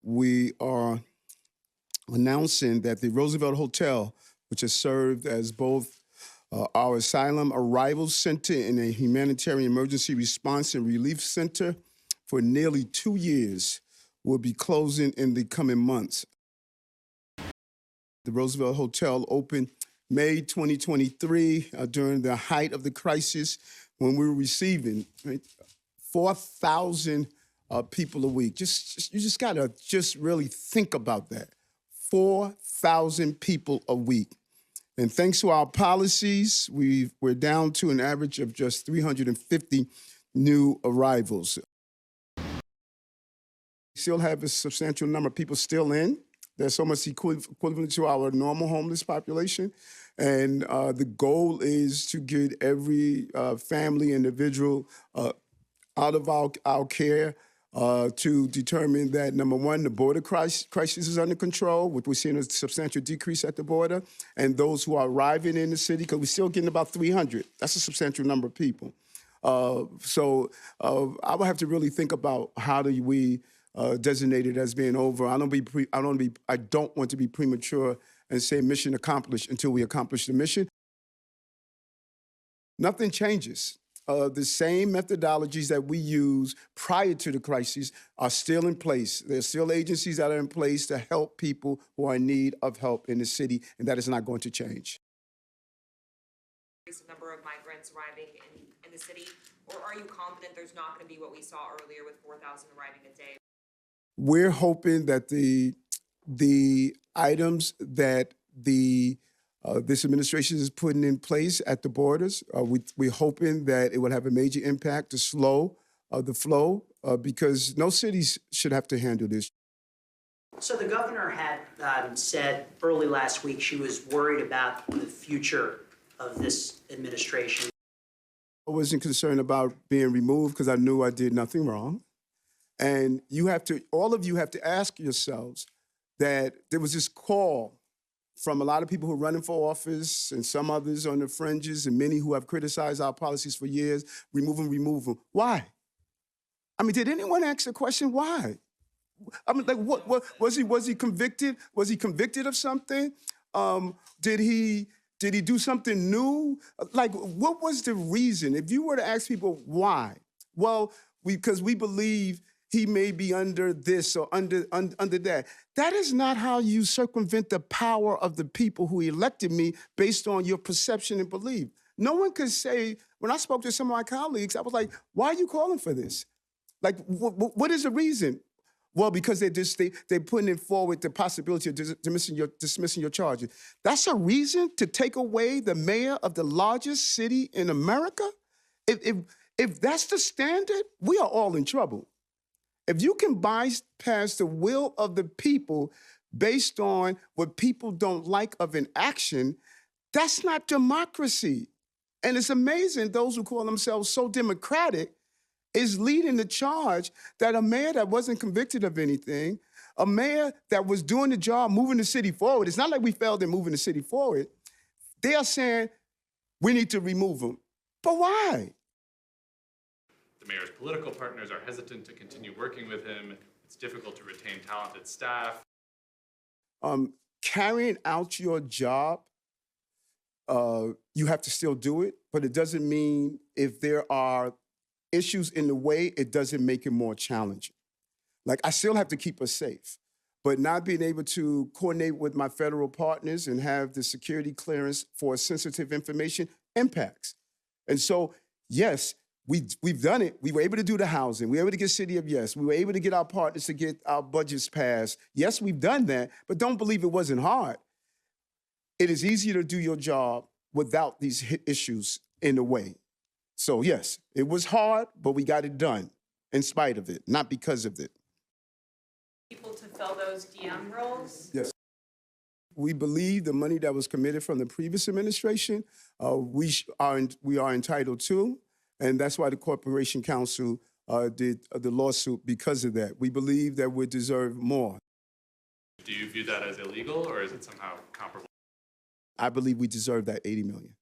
we are announcing that the Roosevelt Hotel, which has served as both our asylum arrival center and a humanitarian emergency response and relief center for nearly 2 years, will be closing in the coming months. The Roosevelt Hotel opened May 2023 during the height of the crisis when we were receiving 4,000 people a week. You just gotta really think about that. 4,000 people a week. And thanks to our policies, we're down to an average of just 350 new arrivals. We still have a substantial number of people still in. There's so much equivalent to our normal homeless population. And the goal is to get every family, individual out of our care to determine that, number one, the border crisis is under control, which we're seeing a substantial decrease at the border, and those who are arriving in the city, because we're still getting about 300. That's a substantial number of people. So I would have to really think about how do we designate it as being over. I don't want to be premature and say mission accomplished until we accomplish the mission. Nothing changes. The same methodologies that we used prior to the crisis are still in place. There's still agencies that are in place to help people who are in need of help in the city, and that is not going to change. The number of migrants arriving in the city, or are you confident there's not going to be what we saw earlier with 4,000 arriving a day? We're hoping that the items that this administration is putting in place at the borders, we're hoping that it will have a major impact to slow the flow because no cities should have to handle this. So the governor had said early last week she was worried about the future of this administration. I wasn't concerned about being removed because I knew I did nothing wrong. And all of you have to ask yourselves that there was this call from a lot of people who are running for office and some others on the fringes and many who have criticized our policies for years, remove them. Why? I mean, did anyone ask the question, why? I mean, like, what was he convicted? Was he convicted of something? Did he do something new? Like, what was the reason? If you were to ask people why, well, because we believe he may be under this or under that. That is not how you circumvent the power of the people who elected me based on your perception and belief. No one could say, when I spoke to some of my colleagues, I was like, why are you calling for this? Like, what is the reason? Well, because they're putting forward the possibility of dismissing your charges. That's a reason to take away the mayor of the largest city in America? If that's the standard, we are all in trouble. If you can bypass the will of the people based on what people don't like of an action, that's not democracy. And it's amazing those who call themselves so democratic is leading the charge that a mayor that wasn't convicted of anything, a mayor that was doing the job, moving the city forward, it's not like we failed in moving the city forward, they are saying we need to remove him. But why? The mayor's political partners are hesitant to continue working with him. It's difficult to retain talented staff. Carrying out your job, you have to still do it, but it doesn't mean if there are issues in the way, it doesn't make it more challenging. Like, I still have to keep us safe, but not being able to coordinate with my federal partners and have the security clearance for sensitive information impacts. And so, yes, we've done it. We were able to do the housing. We were able to get City of Yes. We were able to get our partners to get our budgets passed. Yes, we've done that, but don't believe it wasn't hard. It is easier to do your job without these issues in the way. So yes, it was hard, but we got it done in spite of it, not because of it. People to fill those DM roles? Yes. We believe the money that was committed from the previous administration, we are entitled to. And that's why the Corporation Council did the lawsuit because of that. We believe that we deserve more. Do you view that as illegal, or is it somehow comparable? I believe we deserve that $80 million.